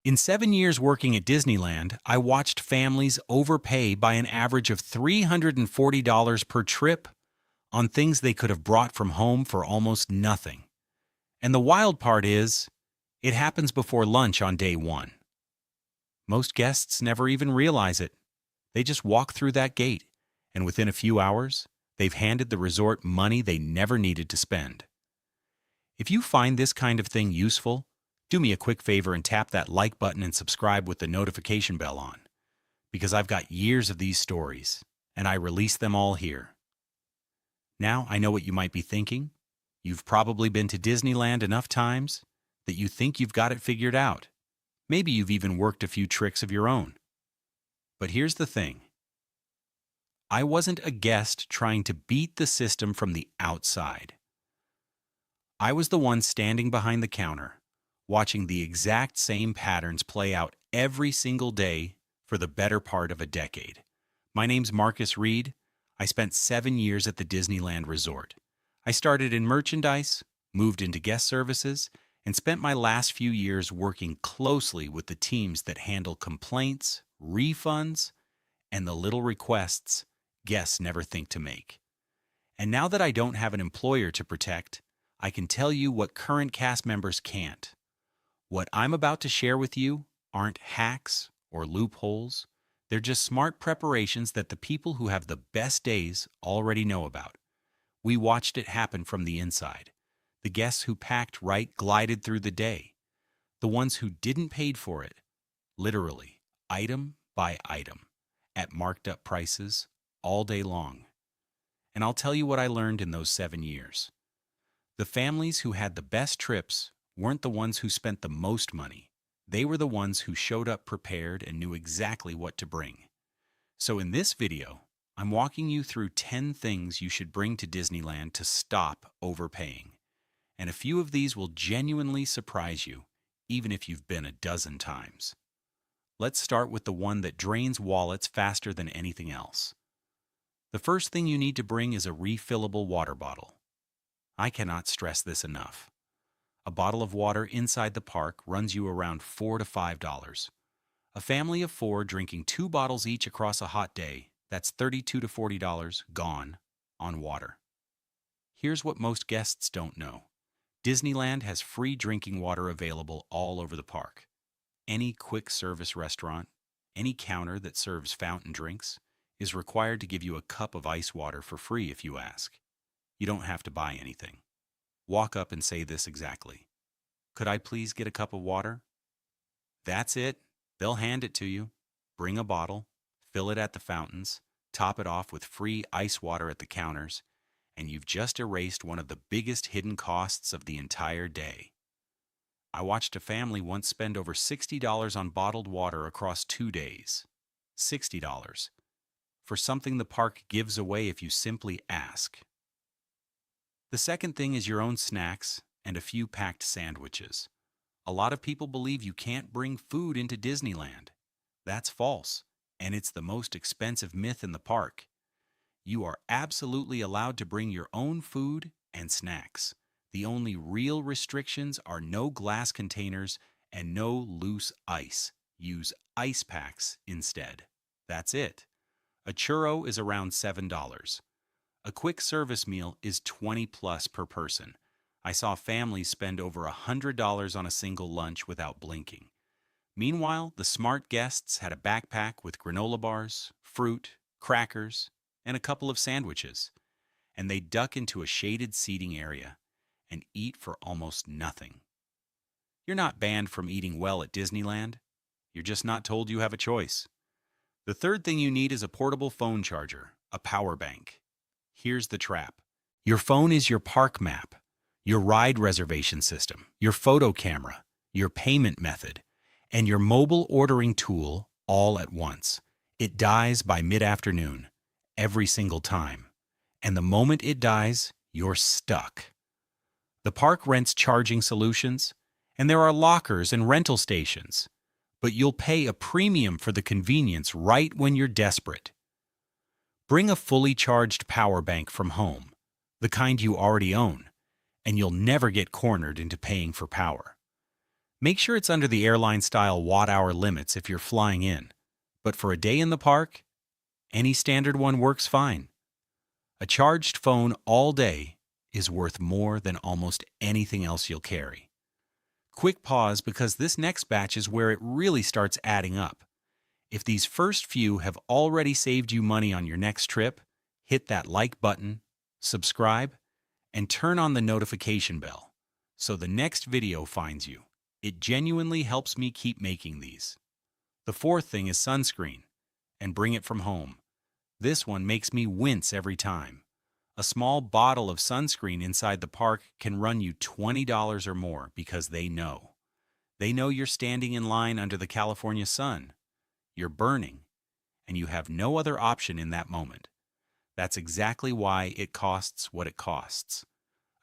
In 7 years working at Disneyland, I watched families overpay by an average of $340 per trip on things they could have brought from home for almost nothing. And the wild part is, it happens before lunch on day one. Most guests never even realize it. They just walk through that gate, and within a few hours, they've handed the resort money they never needed to spend. If you find this kind of thing useful, do me a quick favor and tap that like button and subscribe with the notification bell on, because I've got years of these stories, and I release them all here. Now I know what you might be thinking. You've probably been to Disneyland enough times that you think you've got it figured out. Maybe you've even worked a few tricks of your own. But here's the thing. I wasn't a guest trying to beat the system from the outside. I was the one standing behind the counter, watching the exact same patterns play out every single day for the better part of a decade. My name's Marcus Reed. I spent 7 years at the Disneyland Resort. I started in merchandise, moved into guest services, and spent my last few years working closely with the teams that handle complaints, refunds, and the little requests guests never think to make. And now that I don't have an employer to protect, I can tell you what current cast members can't. What I'm about to share with you aren't hacks or loopholes. They're just smart preparations that the people who have the best days already know about. We watched it happen from the inside. The guests who packed right glided through the day. The ones who didn't paid for it, literally, item by item, at marked up prices all day long. And I'll tell you what I learned in those 7 years. The families who had the best trips weren't the ones who spent the most money. They were the ones who showed up prepared and knew exactly what to bring. So in this video, I'm walking you through 10 things you should bring to Disneyland to stop overpaying. And a few of these will genuinely surprise you, even if you've been a dozen times. Let's start with the one that drains wallets faster than anything else. The first thing you need to bring is a refillable water bottle. I cannot stress this enough. A bottle of water inside the park runs you around $4 to $5. A family of 4 drinking 2 bottles each across a hot day, that's $32 to $40 gone on water. Here's what most guests don't know. Disneyland has free drinking water available all over the park. Any quick service restaurant, any counter that serves fountain drinks, is required to give you a cup of ice water for free if you ask. You don't have to buy anything. Walk up and say this exactly. Could I please get a cup of water? That's it. They'll hand it to you. Bring a bottle, fill it at the fountains, top it off with free ice water at the counters, and you've just erased one of the biggest hidden costs of the entire day. I watched a family once spend over $60 on bottled water across 2 days. $60. For something the park gives away if you simply ask. The second thing is your own snacks and a few packed sandwiches. A lot of people believe you can't bring food into Disneyland. That's false, and it's the most expensive myth in the park. You are absolutely allowed to bring your own food and snacks. The only real restrictions are no glass containers and no loose ice. Use ice packs instead. That's it. A churro is around $7. A quick service meal is $20+ per person. I saw families spend over $100 on a single lunch without blinking. Meanwhile, the smart guests had a backpack with granola bars, fruit, crackers, and a couple of sandwiches, and they duck into a shaded seating area and eat for almost nothing. You're not banned from eating well at Disneyland. You're just not told you have a choice. The third thing you need is a portable phone charger, a power bank. Here's the trap. Your phone is your park map, your ride reservation system, your photo camera, your payment method, and your mobile ordering tool all at once. It dies by mid-afternoon, every single time. And the moment it dies, you're stuck. The park rents charging solutions, and there are lockers and rental stations, but you'll pay a premium for the convenience right when you're desperate. Bring a fully charged power bank from home, the kind you already own, and you'll never get cornered into paying for power. Make sure it's under the airline-style watt-hour limits if you're flying in. But for a day in the park, any standard one works fine. A charged phone all day is worth more than almost anything else you'll carry. Quick pause because this next batch is where it really starts adding up. If these first few have already saved you money on your next trip, hit that like button, subscribe, and turn on the notification bell so the next video finds you. It genuinely helps me keep making these. The fourth thing is sunscreen, and bring it from home. This one makes me wince every time. A small bottle of sunscreen inside the park can run you $20 or more because they know. They know you're standing in line under the California sun. You're burning, and you have no other option in that moment. That's exactly why it costs what it costs.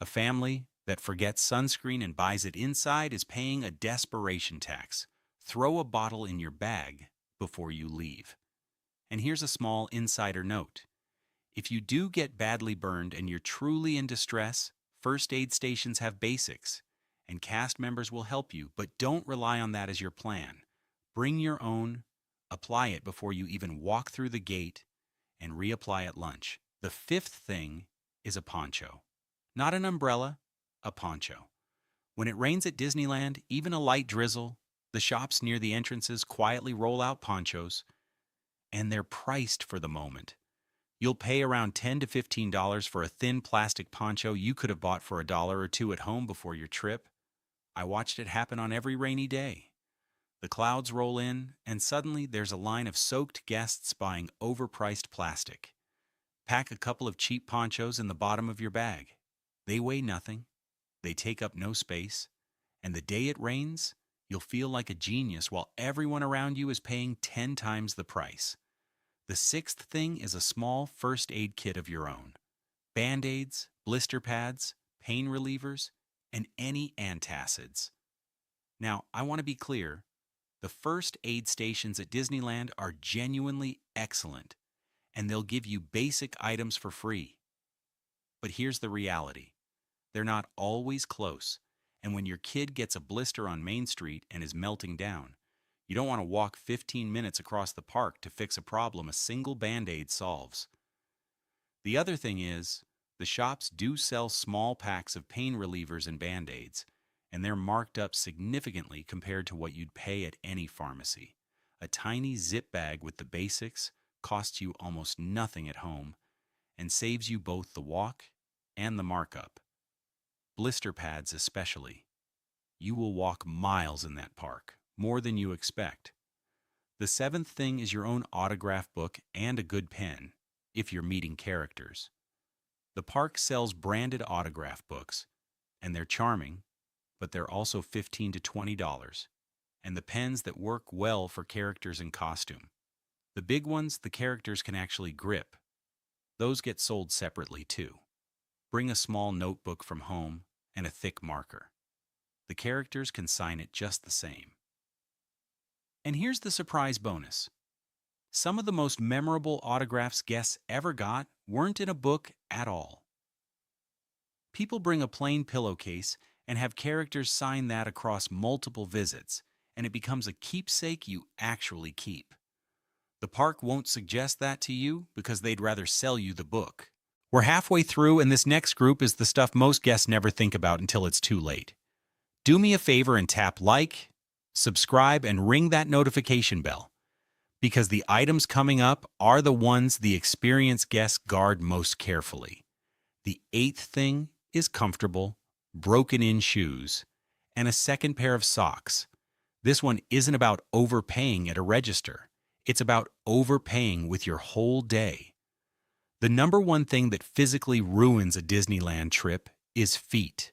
A family that forgets sunscreen and buys it inside is paying a desperation tax. Throw a bottle in your bag before you leave. And here's a small insider note. If you do get badly burned and you're truly in distress, first aid stations have basics, and cast members will help you, but don't rely on that as your plan. Bring your own, apply it before you even walk through the gate, and reapply at lunch. The fifth thing is a poncho. Not an umbrella, a poncho. When it rains at Disneyland, even a light drizzle, the shops near the entrances quietly roll out ponchos, and they're priced for the moment. You'll pay around $10 to $15 for a thin plastic poncho you could have bought for $1 or $2 at home before your trip. I watched it happen on every rainy day. The clouds roll in, and suddenly there's a line of soaked guests buying overpriced plastic. Pack a couple of cheap ponchos in the bottom of your bag. They weigh nothing, they take up no space, and the day it rains, you'll feel like a genius while everyone around you is paying 10 times the price. The sixth thing is a small first aid kit of your own. Band-aids, blister pads, pain relievers, and any antacids. Now, I want to be clear. The first aid stations at Disneyland are genuinely excellent, and they'll give you basic items for free. But here's the reality. They're not always close, and when your kid gets a blister on Main Street and is melting down, you don't want to walk 15 minutes across the park to fix a problem a single Band-Aid solves. The other thing is, the shops do sell small packs of pain relievers and Band-Aids, and they're marked up significantly compared to what you'd pay at any pharmacy. A tiny zip bag with the basics costs you almost nothing at home and saves you both the walk and the markup. Blister pads especially. You will walk miles in that park, more than you expect. The seventh thing is your own autograph book and a good pen, if you're meeting characters. The park sells branded autograph books, and they're charming, but they're also $15 to $20, and the pens that work well for characters in costume. The big ones the characters can actually grip. Those get sold separately too. Bring a small notebook from home and a thick marker. The characters can sign it just the same. And here's the surprise bonus. Some of the most memorable autographs guests ever got weren't in a book at all. People bring a plain pillowcase and have characters sign that across multiple visits, and it becomes a keepsake you actually keep. The park won't suggest that to you because they'd rather sell you the book. We're halfway through, and this next group is the stuff most guests never think about until it's too late. Do me a favor and tap like, subscribe, and ring that notification bell, because the items coming up are the ones the experienced guests guard most carefully. The eighth thing is comfortable, broken-in shoes, and a second pair of socks. This one isn't about overpaying at a register. It's about overpaying with your whole day. The number one thing that physically ruins a Disneyland trip is feet.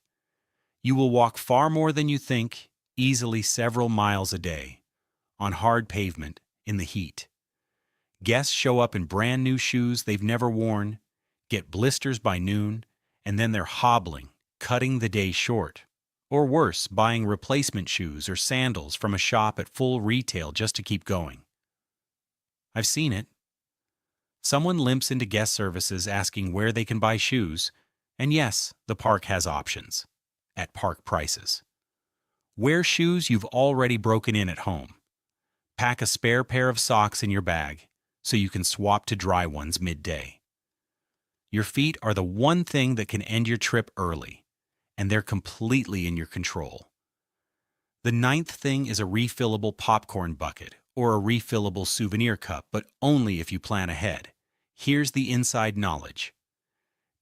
You will walk far more than you think, easily several miles a day, on hard pavement, in the heat. Guests show up in brand new shoes they've never worn, get blisters by noon, and then they're hobbling, cutting the day short. Or worse, buying replacement shoes or sandals from a shop at full retail just to keep going. I've seen it. Someone limps into guest services asking where they can buy shoes, and yes, the park has options, at park prices. Wear shoes you've already broken in at home. Pack a spare pair of socks in your bag so you can swap to dry ones midday. Your feet are the one thing that can end your trip early, and they're completely in your control. The ninth thing is a refillable popcorn bucket or a refillable souvenir cup, but only if you plan ahead. Here's the inside knowledge.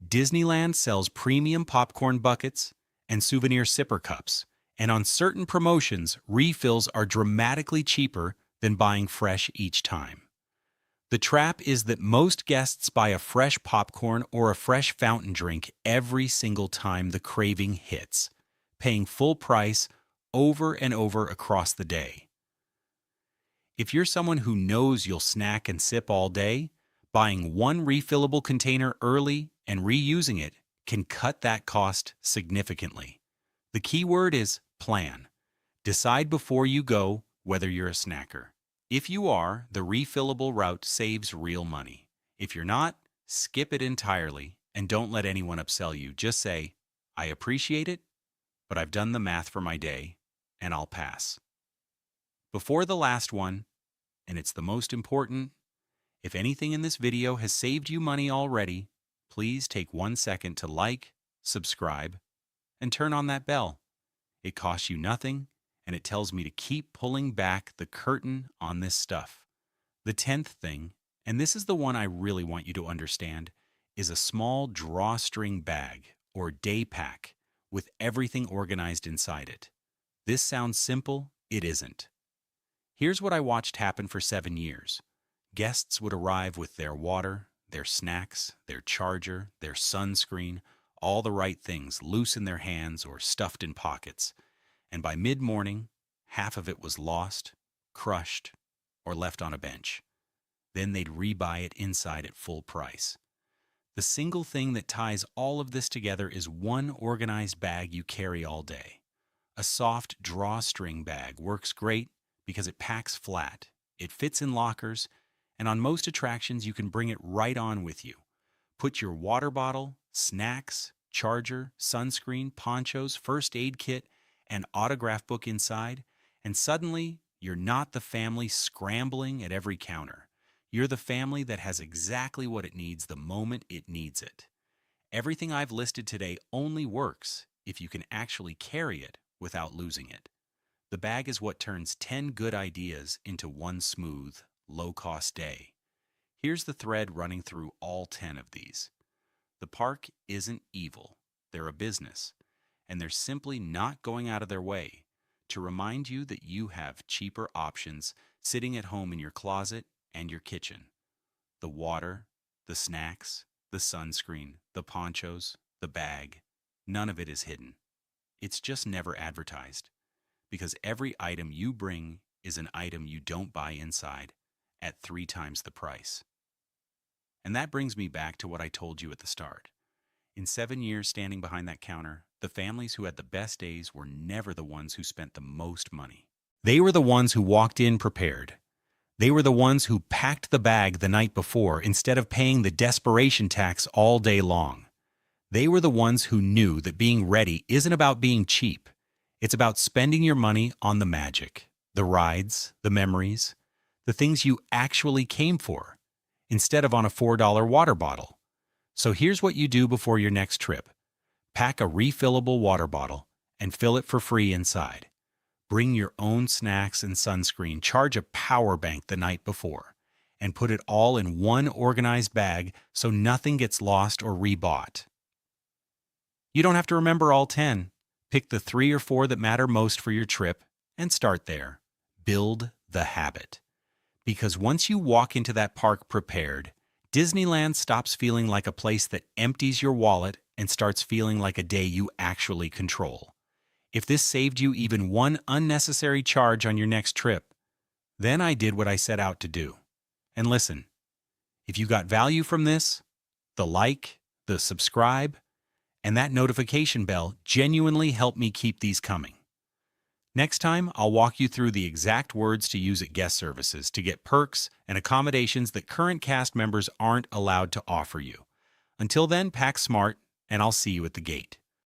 Disneyland sells premium popcorn buckets and souvenir sipper cups, and on certain promotions, refills are dramatically cheaper than buying fresh each time. The trap is that most guests buy a fresh popcorn or a fresh fountain drink every single time the craving hits, paying full price over and over across the day. If you're someone who knows you'll snack and sip all day, buying one refillable container early and reusing it can cut that cost significantly. The key word is plan. Decide before you go whether you're a snacker. If you are, the refillable route saves real money. If you're not, skip it entirely and don't let anyone upsell you. Just say, I appreciate it, but I've done the math for my day and I'll pass. Before the last one, and it's the most important, if anything in this video has saved you money already, please take 1 second to like, subscribe, and turn on that bell. It costs you nothing, and it tells me to keep pulling back the curtain on this stuff. The 10th thing, and this is the one I really want you to understand, is a small drawstring bag or day pack with everything organized inside it. This sounds simple, it isn't. Here's what I watched happen for 7 years. Guests would arrive with their water, their snacks, their charger, their sunscreen, all the right things loose in their hands or stuffed in pockets. And by mid-morning, half of it was lost, crushed, or left on a bench. Then they'd rebuy it inside at full price. The single thing that ties all of this together is one organized bag you carry all day. A soft drawstring bag works great because it packs flat, it fits in lockers, and on most attractions you can bring it right on with you. Put your water bottle, snacks, charger, sunscreen, ponchos, first aid kit, and autograph book inside, and suddenly you're not the family scrambling at every counter. You're the family that has exactly what it needs the moment it needs it. Everything I've listed today only works if you can actually carry it without losing it. The bag is what turns 10 good ideas into one smooth, low-cost day. Here's the thread running through all 10 of these. The park isn't evil. They're a business. And they're simply not going out of their way to remind you that you have cheaper options sitting at home in your closet and your kitchen. The water, the snacks, the sunscreen, the ponchos, the bag, none of it is hidden. It's just never advertised, because every item you bring is an item you don't buy inside at 3 times the price. And that brings me back to what I told you at the start. In 7 years standing behind that counter, the families who had the best days were never the ones who spent the most money. They were the ones who walked in prepared. They were the ones who packed the bag the night before instead of paying the desperation tax all day long. They were the ones who knew that being ready isn't about being cheap. It's about spending your money on the magic, the rides, the memories, the things you actually came for, instead of on a $4 water bottle. So here's what you do before your next trip. Pack a refillable water bottle and fill it for free inside. Bring your own snacks and sunscreen, charge a power bank the night before, and put it all in one organized bag so nothing gets lost or rebought. You don't have to remember all 10. Pick the 3 or 4 that matter most for your trip and start there. Build the habit. Because once you walk into that park prepared, Disneyland stops feeling like a place that empties your wallet and starts feeling like a day you actually control. If this saved you even one unnecessary charge on your next trip, then I did what I set out to do. And listen, if you got value from this, the like, the subscribe, and that notification bell genuinely help me keep these coming. Next time, I'll walk you through the exact words to use at guest services to get perks and accommodations that current cast members aren't allowed to offer you. Until then, pack smart, and I'll see you at the gate.